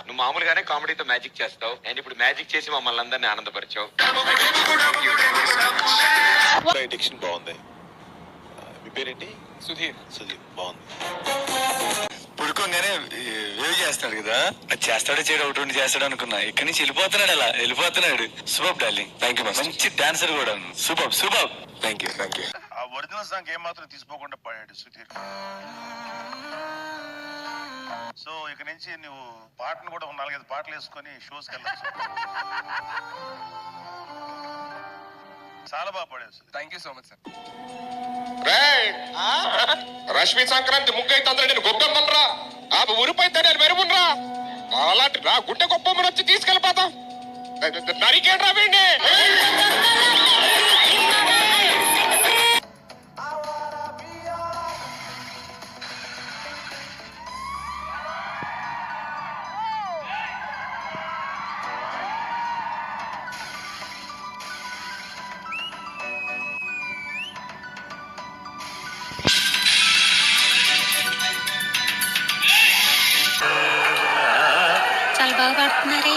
నువ్వు మామూలుగానే కామెడీతో మ్యాజిక్ చేస్తావు, అండ్ ఇప్పుడు మ్యాజిక్ చేసి మమ్మల్ని అందరినీ ఆనందపరిచావు. డిక్షన్ బాగుంది. మీ పేరేంటి? సుధీర్. సుధీర్ బాగుంది. పుడుకోగానే వేవ్ చేస్తాడు కదా, అది చేస్తాడో చేయడం ఒకటి రెండు చేస్తాడు అనుకున్నా. ఇక్కడి నుంచి వెళ్ళిపోతున్నాడు, అలా వెళ్ళిపోతున్నాడు. Super darling. Thank you. మంచి డాన్సర్ కూడా. Super super. Thank you. ఆ ఒరిజినల్ సాంగ్ ఏమాత్రం తీసుకోకుండా పాడాడు సుధీర్. సో ఇక నుంచి నువ్వు పాటను కూడా 4-5 పాటలు వేసుకొని షోస్కి వెళ్ళచ్చు. చాలా బాగా పాడాడు. Thank you so much sir. Rashmi Sankranti ముగ్గైతే అందరూ నేను గొప్పమ్మనరా, ఆ ఊరిపోయితే నేను మెరుగునరా, అలాంటి నా గుండె గొప్పమ్మని వచ్చి తీసుకెళ్ళిపోతాం. నరికేట్రా వీడిని. చాలా బాగా పాడుతున్నారే.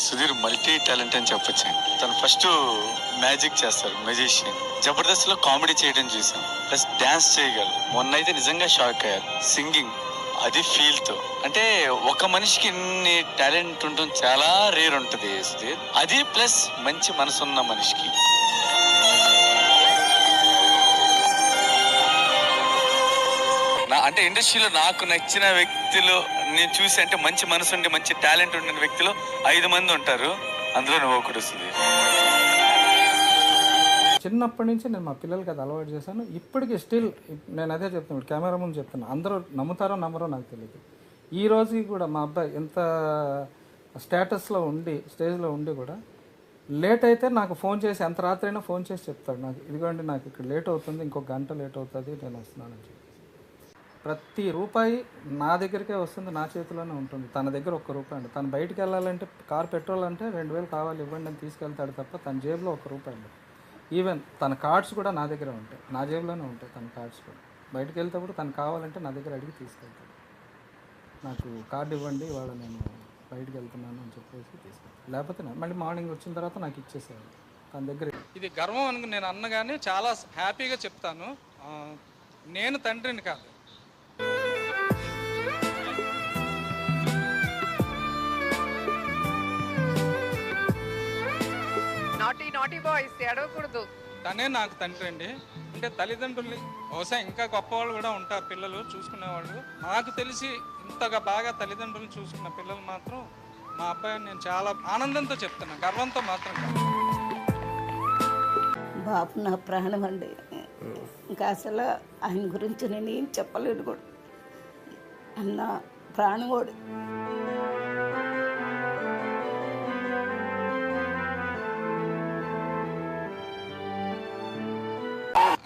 సుధీర్ మల్టీ టాలెంట్ అని చెప్పొచ్చు. తను ఫస్ట్ మ్యాజిక్ చేస్తారు, మెజిషియన్. జబర్దస్త్ లో కామెడీ చేయడం చూసాం, ప్లస్ డాన్స్ చేయగలరు. మొన్న అయితే నిజంగా షాక్ అయ్యారు. సింగింగ్, అది ఫీల్ తో. అంటే ఒక మనిషికి ఇన్ని టాలెంట్ ఉండడం చాలా రేర్ ఉంటది సుధీర్. అది ప్లస్ మంచి మనసున్న మనిషికి. అంటే ఇండస్ట్రీలో నాకు నచ్చిన వ్యక్తులు నేను చూసి, అంటే మంచి మనసు ఉండి మంచి టాలెంట్ ఉండిన వ్యక్తులు 5 మంది ఉంటారు, అందులో నువ్వు ఒకటి వస్తుంది. చిన్నప్పటి నుంచి నేను మా పిల్లలకి అది అలవాటు చేశాను. ఇప్పటికీ స్టిల్ నేను అదే చెప్తున్నాను, కెమెరా ముందు చెప్తాను. అందరూ నమ్ముతారో నమ్మరో నాకు తెలియదు. ఈ రోజుకి కూడా మా అబ్బాయి ఎంత స్టేటస్లో ఉండి, స్టేజ్లో ఉండి కూడా లేట్ అయితే నాకు ఫోన్ చేసి, ఎంత రాత్రి అయినా ఫోన్ చేసి చెప్తాడు నాకు, ఇదిగోండి నాకు ఇక్కడ లేట్ అవుతుంది, ఇంకొక గంట లేట్ అవుతుంది, నేను వస్తున్నానని చెప్పి. ప్రతి రూపాయి నా దగ్గరికే వస్తుంది, నా చేతిలోనే ఉంటుంది. తన దగ్గర ₹1 అండి. తను బయటికి వెళ్ళాలంటే కార్ పెట్రోల్ అంటే 2000 కావాలి ఇవ్వండి అని తీసుకెళ్తాడు తప్ప తన జేబులో ₹1 అండి. ఈవెన్ తన కార్డ్స్ కూడా నా దగ్గర ఉంటాయి, నా జేబులోనే ఉంటాయి తన కార్డ్స్ కూడా. బయటకు వెళ్తేప్పుడు తను కావాలంటే నా దగ్గర అడిగి తీసుకెళ్తాడు. నాకు కార్డు ఇవ్వండి, ఇవాళ నేను బయటకు వెళ్తున్నాను అని చెప్పేసి తీసుకెళ్తాను. లేకపోతే మళ్ళీ మార్నింగ్ వచ్చిన తర్వాత నాకు ఇచ్చేసేవాడు తన దగ్గర. ఇది గర్వం అని నేను అన్నగానే చాలా హ్యాపీగా చెప్తాను. నేను తండ్రిని కాదు. నాటీ బాయ్స్ ఏడవకూడదు. తనే నాకు తండ్రి అండి. అంటే తల్లిదండ్రులు బహుశా ఇంకా గొప్పవాళ్ళు కూడా ఉంటారు, పిల్లలు చూసుకునేవాళ్ళు. నాకు తెలిసి ఇంతగా బాగా తల్లిదండ్రులు చూసుకున్న పిల్లలు మాత్రం మా అబ్బాయిని నేను చాలా ఆనందంతో చెప్తున్నా, గర్వంతో మాత్రం కాదు. బాబు నా ప్రాణం అండి. ఇంకా అసలు ఆయన గురించి నేను ఏం చెప్పలేను కూడా. అన్న ప్రాణం కూడా.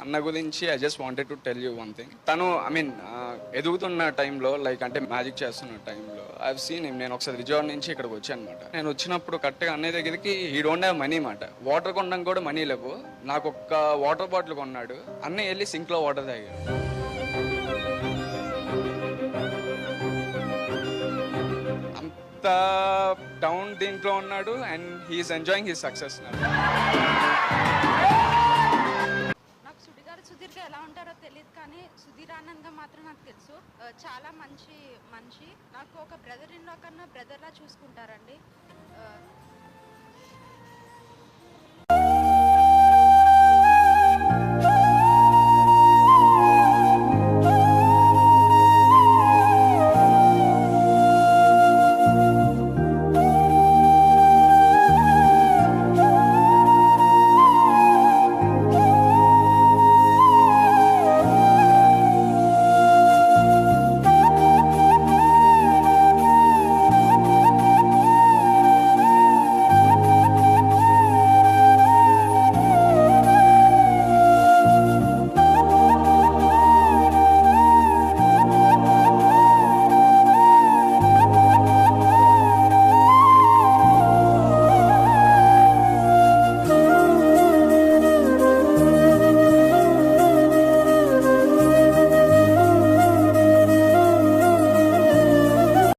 అన్న గురించి I just wanted to tell you one thing. తను ఎదుగుతున్న టైంలో, లైక్ అంటే మ్యాజిక్ చేస్తున్న టైంలో ఐ సీన్ హిమ్. నేను ఒకసారి విజయవాడ నుంచి ఇక్కడికి వచ్చాను అనమాట. నేను వచ్చినప్పుడు కరెక్ట్గా అన్నయ్య దగ్గరికి హీ డోంట్ హ్యావ్ మనీ మాట. వాటర్ కొనడానికి కూడా మనీ లేవు. నాకు ఒక వాటర్ బాటిల్ కొన్నాడు. అన్నయ్య వెళ్ళి సింక్లో వాటర్ తాగాడు. అంత డౌన్ దీంట్లో ఉన్నాడు and he is enjoying his success. సుధీర్గా ఎలా ఉంటారో తెలియదు, కానీ సుధీర్ ఆనంద్గా మాత్రం నాకు తెలుసు. చాలా మంచి మనిషి. నాకు ఒక బ్రదర్ ఇన్ లా కన్నా బ్రదర్లా చూసుకుంటారండి.